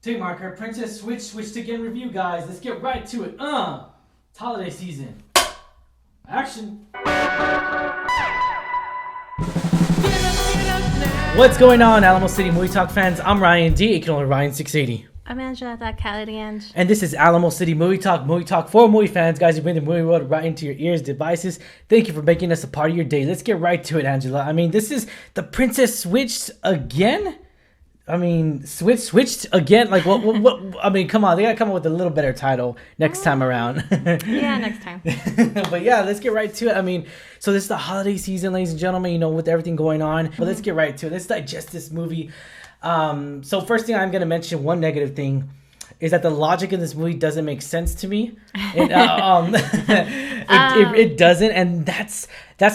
Take marker, Princess switched again review, guys. Let's get right to it. It's holiday season. Action. What's going on, Alamo City Movie Talk fans? I'm Ryan D, aka Ryan680. I'm Angela, that Cali Ange. And this is Alamo City Movie Talk for movie fans. Guys, you bring the movie world right into your ears, devices. Thank you for making us a part of your day. Let's get right to it, Angela. I mean, this is the Princess switched again? I mean, switched again? Like, what? I mean, come on. They got to come up with a little better title next time around. Yeah, next time. But yeah, let's get right to it. I mean, so this is the holiday season, ladies and gentlemen, you know, with everything going on. But let's get right to it. Let's digest this movie. So first thing I'm going to mention, one negative thing, is that the logic in this movie doesn't make sense to me. It doesn't, and that's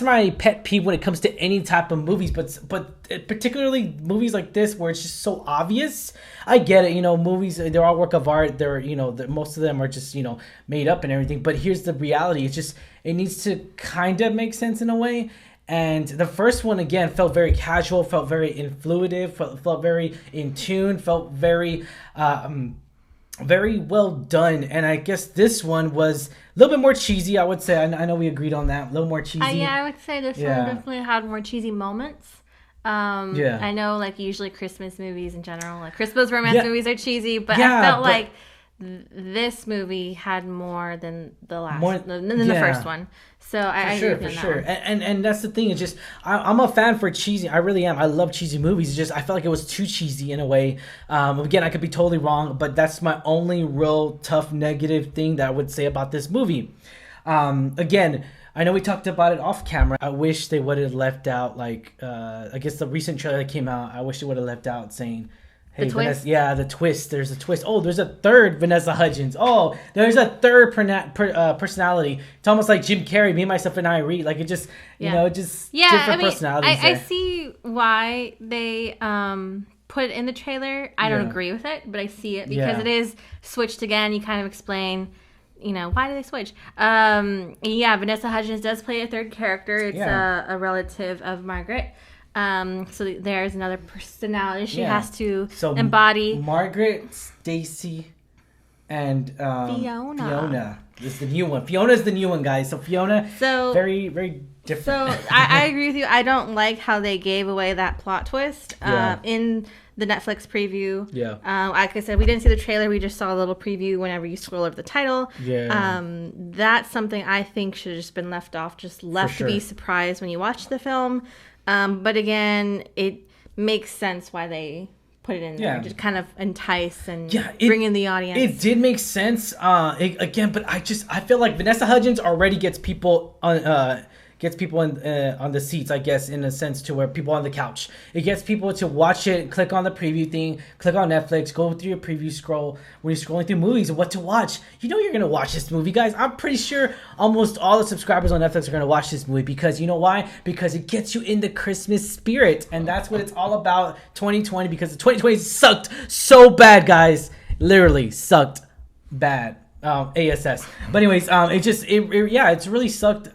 my pet peeve when it comes to any type of movies, but particularly movies like this where it's just so obvious. I get it, you know, movies, they're all work of art. They're, you know, most of them are just, you know, made up and everything. But here's the reality: it's just, it needs to kind of make sense in a way. And the first one, again, felt very casual, felt very influitive, felt very in tune, felt very well done. And I guess this one was a little bit more cheesy, I would say. I know we agreed on that. A little more cheesy. Yeah, I would say this one definitely had more cheesy moments. I know, like, usually Christmas movies in general, like Christmas romance movies are cheesy, but I felt like this movie had more than the first one. So I agree with you on that one. And that's the thing. It's just I'm a fan for cheesy. I really am. I love cheesy movies. It's just I felt like it was too cheesy in a way. Again, I could be totally wrong, but that's my only real tough negative thing that I would say about this movie. Again, I know we talked about it off camera. I wish they would have left out, like, I guess the recent trailer that came out, I wish they would have left out saying, hey, the twist? Vanessa, the twist. There's a twist. Oh, there's a third Vanessa Hudgens. Oh, there's a third personality. It's almost like Jim Carrey, Me, Myself, and I Read. Like, it just, you know, just different personalities. I see why they put it in the trailer. I don't agree with it, but I see it because it is switched again. You kind of explain, you know, why did they switch? Vanessa Hudgens does play a third character. It's a relative of Margaret. So there's another personality she has to embody. Margaret, Stacy, and Fiona. This is the new one. Fiona's the new one, guys. So Fiona, very, very different. So I agree with you. I don't like how they gave away that plot twist in the Netflix preview. Like I said, we didn't see the trailer. We just saw a little preview whenever you scroll over the title. That's something I think should have just been left off. Just left to be surprised when you watch the film. But again, it makes sense why they put it in there. Just kind of entice and bring in the audience. It did make sense. Again, but I feel like Vanessa Hudgens already gets people on the seats, I guess, in a sense, to where people on the couch. It gets people to watch it, click on the preview thing, click on Netflix, go through your preview scroll. When you're scrolling through movies and what to watch, you know you're going to watch this movie, guys. I'm pretty sure almost all the subscribers on Netflix are going to watch this movie because, you know why? Because it gets you in the Christmas spirit. And that's what it's all about, 2020, because the 2020 sucked so bad, guys. Literally sucked bad. ASS. But anyways, it's really sucked.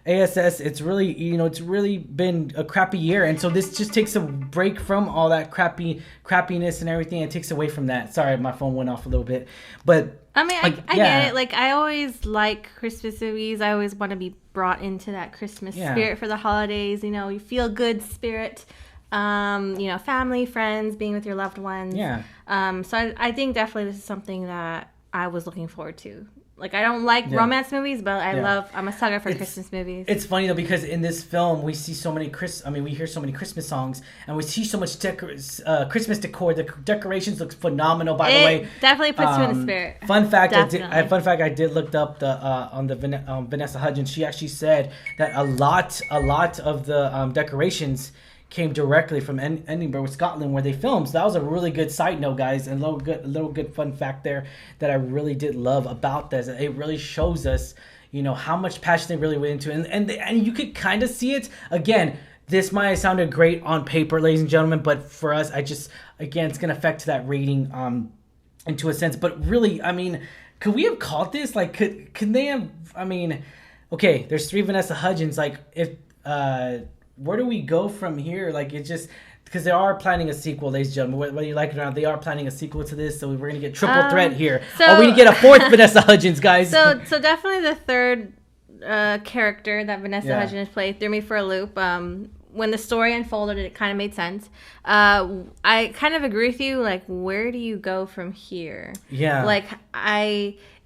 ASS, it's really, you know, it's really been a crappy year, and so this just takes a break from all that crappiness and everything. It takes away from that. Sorry, my phone went off a little bit, but I mean, I get it. Like, I always like Christmas movies. I always want to be brought into that Christmas spirit for the holidays. You know, you feel good spirit. You know, family, friends, being with your loved ones. So I think definitely this is something that I was looking forward to. Like, I don't like romance movies, but I'm a sucker for Christmas movies. It's funny, though, because in this film, we see so many we hear so many Christmas songs, and we see so much Christmas decor. The decorations look phenomenal, by the way. It definitely puts you in the spirit. Fun fact, I did look up on the Vanessa Hudgens. She actually said that a lot of the decorations came directly from Edinburgh, Scotland, where they filmed. So that was a really good side note, guys, and a little good fun fact there that I really did love about this. It really shows us, you know, how much passion they really went into it. And you could kind of see it. Again, this might have sounded great on paper, ladies and gentlemen, but for us, it's going to affect that rating into a sense. But really, I mean, could we have called this? Like, could they have, I mean, okay, there's 3 Vanessa Hudgens. Like, if... where do we go from here? Like, it's just because they are planning a sequel, ladies and gentlemen. Whether you like it or not, they are planning a sequel to this, so we're gonna get triple threat here. Are we gonna get a fourth Vanessa Hudgens, guys? So definitely the third character that Vanessa Hudgens played threw me for a loop. When the story unfolded, it kind of made sense. I kind of agree with you. Like, where do you go from here? Yeah. Like,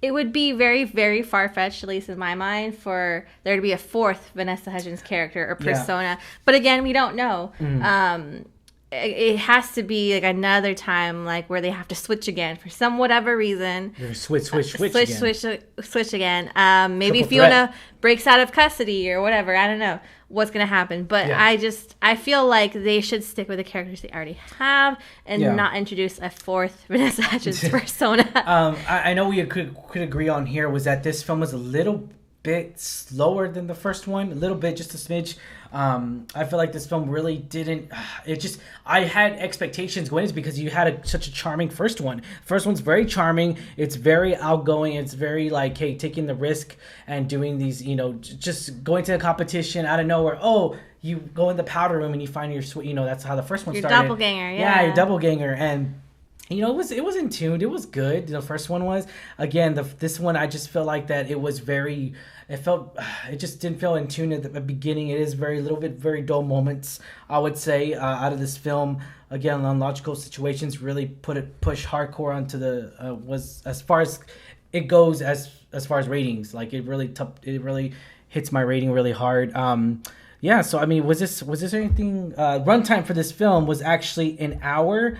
it would be very, very far-fetched, at least in my mind, for there to be a fourth Vanessa Hudgens character or persona. Yeah. But again, we don't know. Mm-hmm. It has to be like another time, like where they have to switch again for some whatever reason. Switch again. Maybe Fiona breaks out of custody or whatever. I don't know what's gonna happen, but I feel like they should stick with the characters they already have and not introduce a fourth Vanessa Hudgens persona. I know we could agree on here was that this film was a little bit slower than the first one, a little bit, just a smidge. I feel like this film really didn't. I had expectations going into because you had such a charming first one. First one's very charming. It's very outgoing. It's very like, hey, taking the risk and doing these, just going to a competition out of nowhere. Oh, you go in the powder room and you find your, that's how the first one started. Your doppelganger, yeah, your doppelganger, and. It was in tune. It was good. The first one was. Again, this one I just feel like that it was very. It just didn't feel in tune at the beginning. It is very dull moments, I would say, out of this film. Again, unlogical situations really push hardcore onto was as far as it goes as far as ratings. Like it really hits my rating really hard. Yeah. So I mean, was this anything? Runtime for this film was actually an hour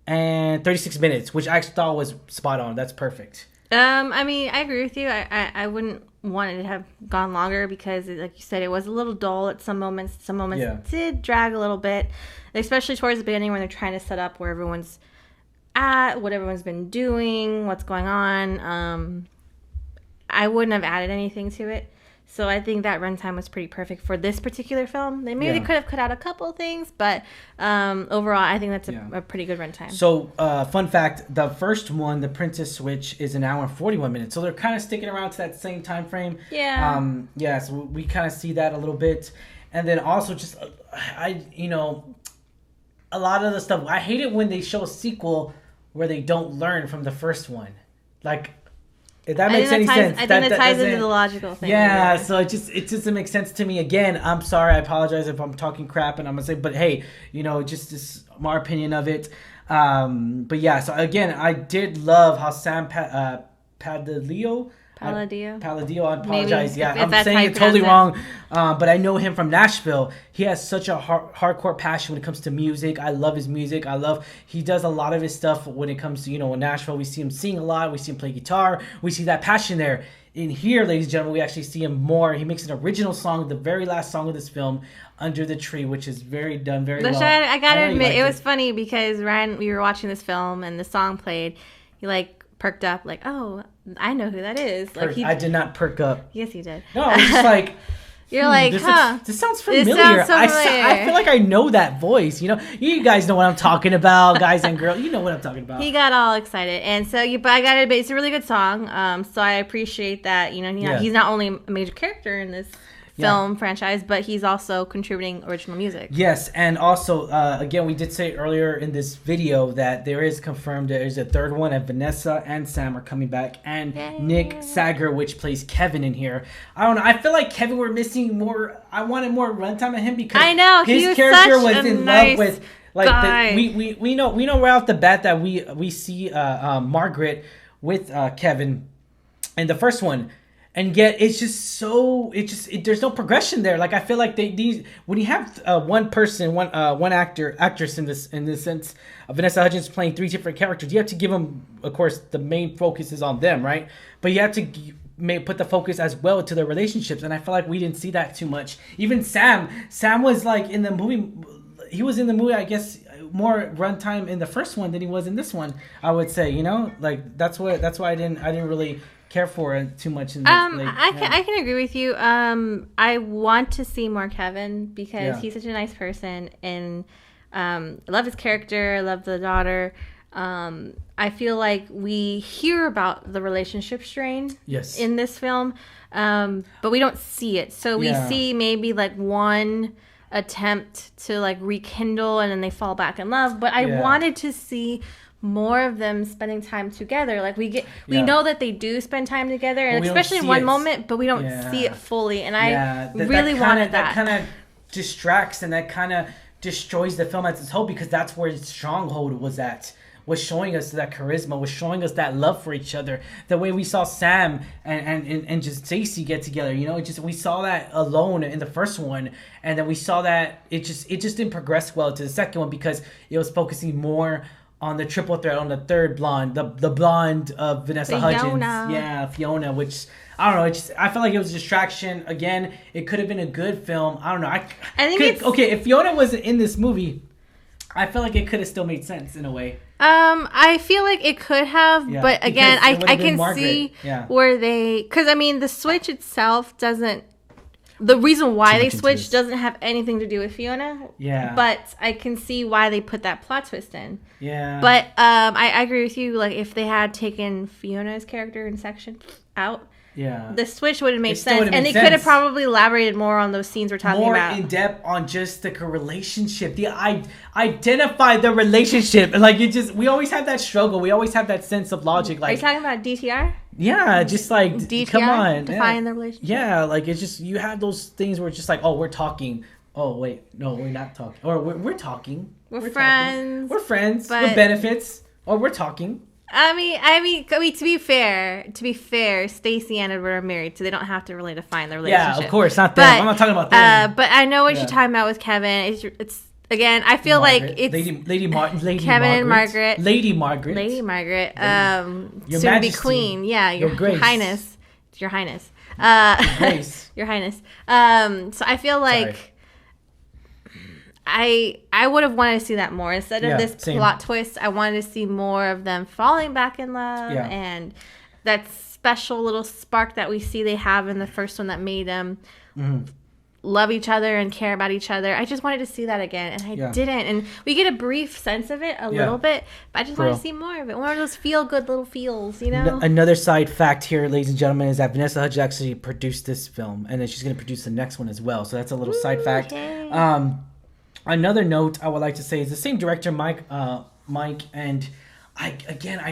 and 36 minutes, which I thought was spot on. That's perfect. I mean, I agree with you. I wouldn't want it to have gone longer because, like you said, it was a little dull at some moments. Some moments did drag a little bit, especially towards the beginning when they're trying to set up where everyone's at, what everyone's been doing, what's going on. I wouldn't have added anything to it. So I think that runtime was pretty perfect for this particular film. They could have cut out a couple of things, but overall, I think that's a pretty good runtime. So, fun fact, the first one, The Princess Switch, is an hour and 41 minutes. So they're kind of sticking around to that same time frame. Yeah. So we kind of see that a little bit. And then also just, a lot of the stuff, I hate it when they show a sequel where they don't learn from the first one. Like... If that makes any sense. I think that ties into the logical thing. Yeah, so it just doesn't make sense to me. Again, I'm sorry. I apologize if I'm talking crap and I'm going to say, but hey, just this my opinion of it. But yeah, so again, I did love how Sam Palladio, I apologize. Maybe, I'm saying it totally wrong. But I know him from Nashville. He has such a hardcore passion when it comes to music. I love his music. He does a lot of his stuff when it comes to, in Nashville. We see him sing a lot. We see him play guitar. We see that passion there. In here, ladies and gentlemen, we actually see him more. He makes an original song, the very last song of this film, Under the Tree, which is very well. I gotta admit, it was funny because Ryan, we were watching this film and the song played. He perked up oh, I know who that is. I did not perk up. Yes, you did. No, I was just like... You're this sounds familiar. I feel like I know that voice. You guys know what I'm talking about, guys and girls. You know what I'm talking about. He got all excited, and so but I gotta admit, it's a really good song. So I appreciate that. He's not only a major character in this film franchise, but he's also contributing original music. Yes, and also, again, we did say earlier in this video that there is confirmed there is a third one, and Vanessa and Sam are coming back, and Nick Sager, which plays Kevin in here. I don't know. I feel like Kevin, we're missing more. I wanted more runtime of him because I know his character was in love with. We know right off the bat that we see Margaret with Kevin in the first one. And yet, it's just so. There's no progression there. I feel like when you have one person, one actress in this sense, Vanessa Hudgens playing three different characters, you have to give them, of course, the main focus is on them, right? But you have to put the focus as well to their relationships, and I feel like we didn't see that too much. Even Sam was in the movie. He was in the movie, I guess, more runtime in the first one than he was in this one. I would say, that's why I didn't really care for it too much. I can agree with you. I want to see more Kevin because he's such a nice person, and I love his character. I love the daughter. I feel like we hear about the relationship strain in this film, but we don't see it. So we see maybe one attempt to like rekindle and then they fall back in love. But I wanted to see more of them spending time together. Like we know that they do spend time together, and especially in one moment, but we don't see it fully. And I really wanted that. That kind of distracts and that kind of destroys the film as its whole, because that's where its stronghold was showing us that charisma, was showing us that love for each other. The way we saw Sam and just Stacy get together, we saw that alone in the first one, and then we saw that it just didn't progress well to the second one because it was focusing more on the triple threat, on the third blonde, the blonde of Vanessa Hudgens. Fiona, which I don't know. I felt like it was a distraction. Again, it could have been a good film. I don't know. I think if Fiona wasn't in this movie, I feel like it could have still made sense in a way. I feel like it could have, but again, I can see where because I mean, the switch itself doesn't. The reason why they switched doesn't have anything to do with Fiona. Yeah. But I can see why they put that plot twist in. Yeah. But I agree with you. Like, if they had taken Fiona's character in section out, the switch would have made sense. And they could have probably elaborated more on those scenes we're talking about. More in depth on just the relationship. Identify the relationship. And, like, we always have that struggle. We always have that sense of logic. Like, are you talking about DTR? Yeah, just like, DTR, come on. Define the relationship. Yeah, like, it's just, you have those things where it's just like, oh, we're talking. Oh, wait, no, we're not talking. Or we're talking. We're friends. We're friends with benefits. Or we're talking. I mean, to be fair, Stacy and Edward are married, so they don't have to really define the relationship. Yeah, of course, not them. I'm not talking about them. But I know what you're talking about with Kevin. It's again, I feel like it's Lady Kevin Margaret. and Margaret. Lady Margaret. Your soon Majesty. to be queen. Yeah, your Highness. Your Highness. Grace. Your Highness. So I feel like. Sorry. I would have wanted to see that more. Instead of this plot twist, I wanted to see more of them falling back in love and that special little spark that we see they have in the first one that made them love each other and care about each other. I just wanted to see that again, and I didn't. And we get a brief sense of it, a little bit, but I just want to see more of it. One of those feel-good little feels, Another side fact here, ladies and gentlemen, is that Vanessa Hudgens actually produced this film, and then she's going to produce the next one as well. So that's a little side fact. Okay. Another note I would like to say is the same director, Mike, and I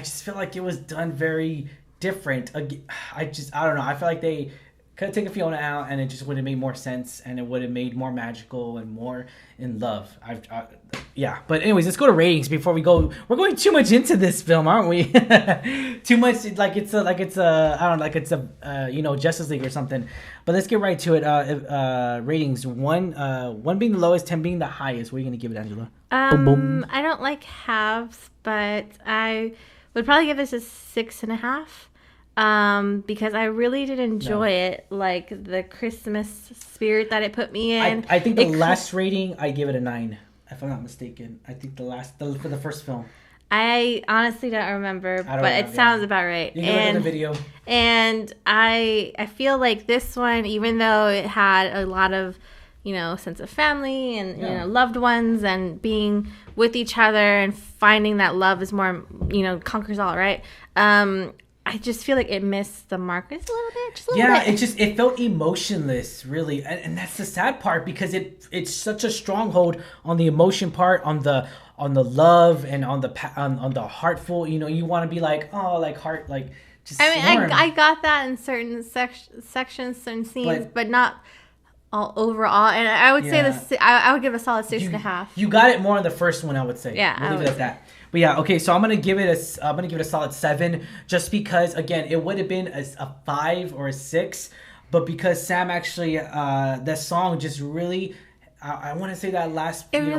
just feel like it was done very different. I don't know. I feel like they could have taken Fiona out, and it just would have made more sense, and it would have made more magical and more in love. But anyways, let's go to ratings before we go. We're going too much into this film, aren't we? Too much, like it's a Justice League or something. But let's get right to it. Ratings: one being the lowest, 10 being the highest. What are you gonna give it, Angela? Boom, boom. I don't like halves, but I would probably give this a 6.5. Because I really did enjoy it, like the Christmas spirit that it put me in. I think the last rating, I give it a 9, if I'm not mistaken. I think for the first film. I honestly don't remember, but it sounds about right. You can look at the video. And I feel like this one, even though it had a lot of, sense of family and, loved ones and being with each other and finding that love is more, conquers all, right? I just feel like it missed the mark just a little bit. It felt emotionless, really, and that's the sad part, because it's such a stronghold on the emotion part, on the love, and on the heartful. You want to be like, oh, like heart, like just. I mean, I got that in certain sections, certain scenes, but not all overall. And I would say I would give a solid 6.5. You got it more in the first one, I would say. Yeah, we'll leave it at that. But yeah, okay, so I'm gonna give it a solid 7, just because, again, it would have been a 5 or a 6, but because Sam actually that song just really, I want to say that last 10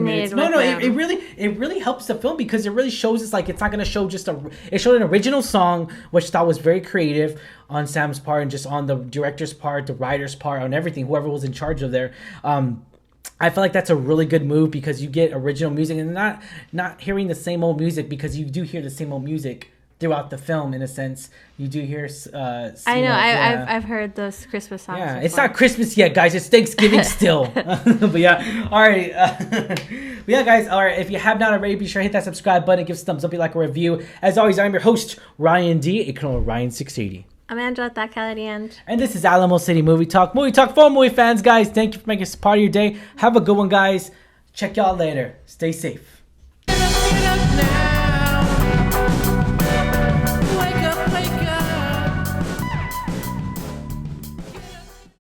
minutes. It really helps the film, because it really shows us, like, it's not gonna show it showed an original song, which I thought was very creative on Sam's part and just on the director's part, the writer's part, on everything, whoever was in charge of there. I feel like that's a really good move, because you get original music and not hearing the same old music, because you do hear the same old music throughout the film. In a sense, you do hear. I know. I've heard those Christmas songs. Yeah, before. It's not Christmas yet, guys. It's Thanksgiving still. But yeah, all right. But yeah, guys. All right. If you have not already, be sure to hit that subscribe button, give us a thumbs up, like a review. As always, I'm your host Ryan D. aka Ryan 680. I'm Angela Thakalian. And this is Alamo City Movie Talk. Movie Talk for movie fans, guys. Thank you for making us part of your day. Have a good one, guys. Check y'all later. Stay safe.